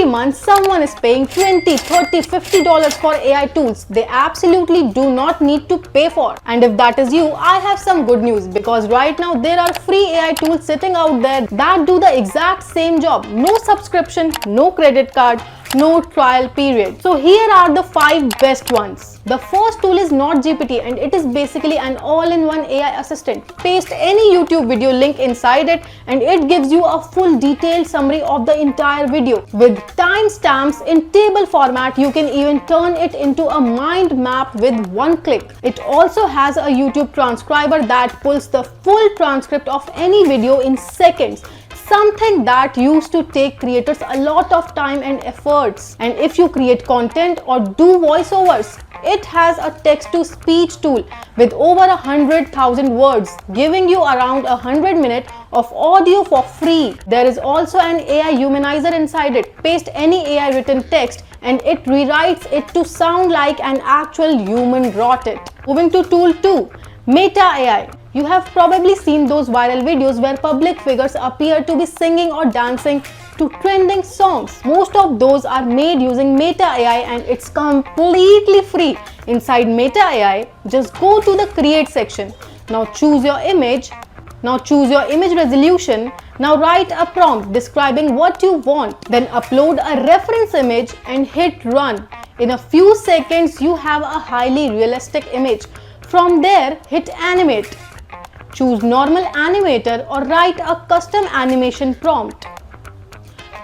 month someone is paying $20, $30, $50 for AI tools they absolutely do not need to pay for. And if that is you, I have some good news, because right now there are free AI tools sitting out there that do the exact same job. No subscription, no credit card, no trial period. So here are the 5 best ones. The first tool is NotGPT, and it is basically an all-in-one AI assistant. Paste any YouTube video link inside it and it gives you a full detailed summary of the entire video. With timestamps in table format, you can even turn it into a mind map with one click. It also has a YouTube transcriber that pulls the full transcript of any video in seconds. Something that used to take creators a lot of time and efforts. And if you create content or do voiceovers, it has a text-to-speech tool with over 100,000 words, giving you around 100 minutes of audio for free. There is also an AI humanizer inside it. Paste any AI written text and it rewrites it to sound like an actual human wrote it. Moving to tool 2, Meta AI. You have probably seen those viral videos where public figures appear to be singing or dancing to trending songs. Most of those are made using Meta AI and it's completely free. Inside Meta AI, just go to the create section. Now choose your image. Now choose your image resolution. Now write a prompt describing what you want. Then upload a reference image and hit run. In a few seconds, you have a highly realistic image. From there, hit animate. Choose normal animator or write a custom animation prompt.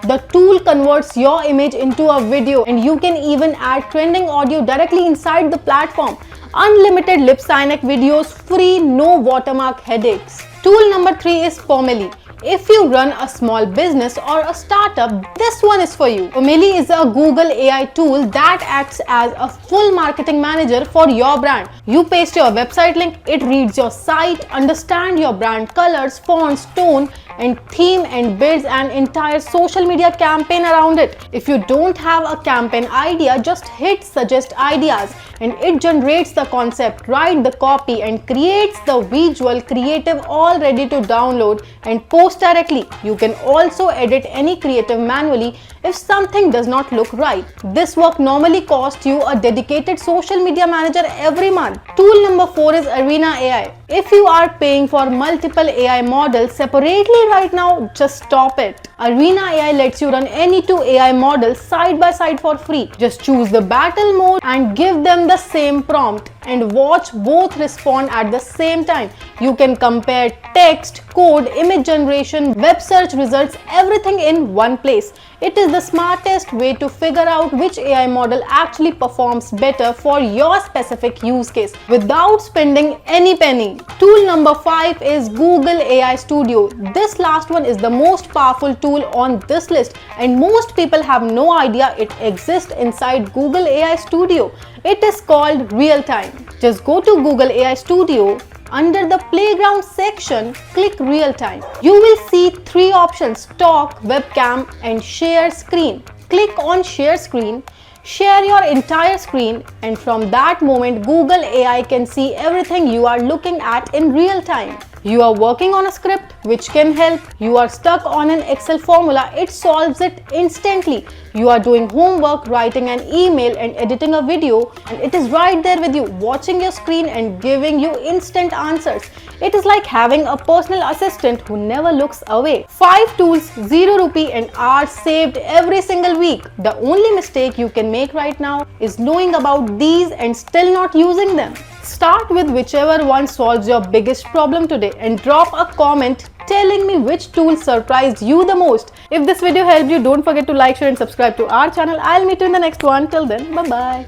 The tool converts your image into a video, and you can even add trending audio directly inside the platform. Unlimited lip sync videos, free, no watermark headaches. Tool number 3 is Pomelli. If you run a small business or a startup, this one is for you. Pomelli is a Google AI tool that acts as a full marketing manager for your brand. You paste your website link, it reads your site, understands your brand colors, fonts, tone, and theme, and builds an entire social media campaign around it. If you don't have a campaign idea, just hit suggest ideas and it generates the concept, write the copy, and creates the visual creative all ready to download and post directly. You can also edit any creative manually if something does not look right. This work normally costs you a dedicated social media manager every month. Tool number 4 is Arena AI. If you are paying for multiple AI models separately right now, just stop it. Arena AI lets you run any 2 AI models side by side for free. Just choose the battle mode and give them the same prompt and watch both respond at the same time. You can compare text, code, image generation, web search results, everything in one place. It is the smartest way to figure out which AI model actually performs better for your specific use case without spending any penny. Tool number 5 is Google AI Studio. This last one is the most powerful tool on this list, and most people have no idea it exists inside Google AI Studio. It is called Real Time. Just go to Google AI Studio. Under the playground section, click real time. You will see 3 options: talk, webcam, and share screen. Click on share screen. Share your entire screen, and from that moment, Google AI can see everything you are looking at in real time. You are working on a script which can help. You are stuck on an Excel formula, it solves it instantly. You are doing homework, writing an email and editing a video, and it is right there with you, watching your screen and giving you instant answers. It is like having a personal assistant who never looks away. 5 tools, 0 rupee and hours saved every single week. The only mistake you can make right now is knowing about these and still not using them. Start with whichever one solves your biggest problem today and drop a comment telling me which tool surprised you the most. If this video helped you, don't forget to like, share and subscribe to our channel. I'll meet you in the next one. Till then, bye bye.